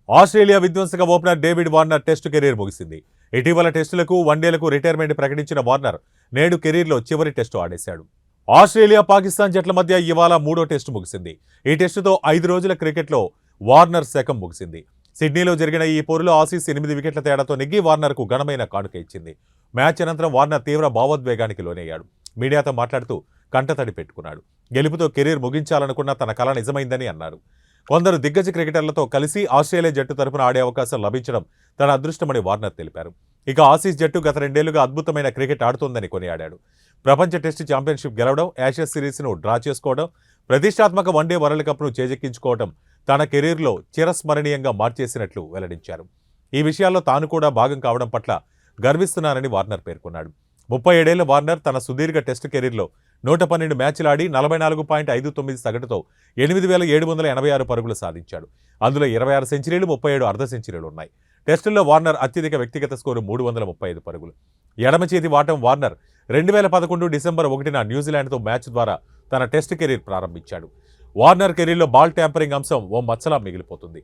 Australia విధ్వంసక opener David Warner test career ముగిసింది. ఇటీవల టెస్టులకు, వన్డేలకు రిటైర్మెంట్ ప్రకటించిన వార్నర్ నేడు కెరీర్లో చివరి టెస్టు ఆడేశాడు. ఆస్ట్రేలియా, పాకిస్తాన్ జట్ల మధ్య ఇవాళ 3వ టెస్టు ముగిసింది. ఈ టెస్టుతో 5 రోజుల క్రికెట్లో వార్నర్ శకం ముగిసింది. సిడ్నీలో జరిగిన ఈ పోరులో ఆసీస్ 8 వికెట్ల తేడాతో నెగ్గి వార్నర్కు ఘనమైన కానుక ఇచ్చింది. మ్యాచ్ అనంతరం వార్నర్ తీవ్ర భావోద్వేగానికి లోనయ్యాడు. మీడియాతో మాట్లాడుతూ కంటతడి పెట్టుకున్నాడు. గెలుపుతో కెరీర్ ముగించాలనుకున్న తన కల నిజమైందని అన్నారు. కొందరు దిగ్గజ క్రికెటర్లతో కలిసి ఆస్ట్రేలియా జట్టు తరపున ఆడే అవకాశం లభించడం తన అదృష్టమని వార్నర్ తెలిపారు. ఇక ఆసీస్ జట్టు గత 2 ఏళ్లుగా అద్భుతమైన క్రికెట్ ఆడుతోందని కొనియాడాడు. ప్రపంచ టెస్టు ఛాంపియన్షిప్ గెలవడం, యాషెస్ సిరీస్ను డ్రా చేసుకోవడం, ప్రతిష్టాత్మక వన్డే వరల్డ్ కప్ను చేజెక్కించుకోవడం తన కెరీర్లో చిరస్మరణీయంగా మార్చేసినట్లు వెల్లడించారు. ఈ విషయాల్లో తాను కూడా భాగం కావడం పట్ల గర్విస్తున్నానని వార్నర్ పేర్కొన్నాడు. 37 ఏళ్ల వార్నర్ తన సుదీర్ఘ టెస్టు కెరీర్లో 112 మ్యాచ్లు ఆడి 44.59 సగటుతో 8,786 పరుగులు సాధించాడు. అందులో 26 సెంచరీలు, 37 అర్ధ సెంచరీలు ఉన్నాయి. టెస్టుల్లో వార్నర్ అత్యధిక వ్యక్తిగత స్కోరు 335 పరుగులు. ఎడమ చేతి వాటం వార్నర్ 2011 డిసెంబర్ 1న న్యూజిలాండ్తో మ్యాచ్ ద్వారా తన టెస్టు కెరీర్ ప్రారంభించాడు. వార్నర్ కెరీర్లో బాల్ ట్యాంపరింగ్ అంశం ఓ మచ్చలా మిగిలిపోతుంది.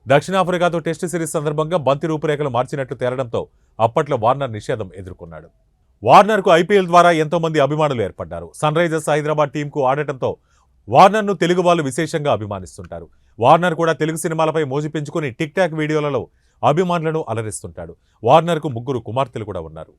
దక్షిణాఫ్రికాతో టెస్టు సిరీస్ సందర్భంగా బంతి రూపురేఖలు మార్చినట్లు తేలడంతో అప్పట్లో వార్నర్ నిషేధం ఎదుర్కొన్నాడు. వార్నర్కు ఐపీఎల్ ద్వారా ఎంతో మంది అభిమానులు ఏర్పడ్డారు. సన్ రైజర్స్ హైదరాబాద్ టీంకు ఆడటంతో వార్నర్ను తెలుగు వాళ్ళు విశేషంగా అభిమానిస్తుంటారు. వార్నర్ కూడా తెలుగు సినిమాలపై మోజు పెంచుకుని టిక్ టాక్ వీడియోలలో అభిమానులను అలరిస్తుంటాడు. వార్నర్కు 3 కుమార్తెలు కూడా ఉన్నారు.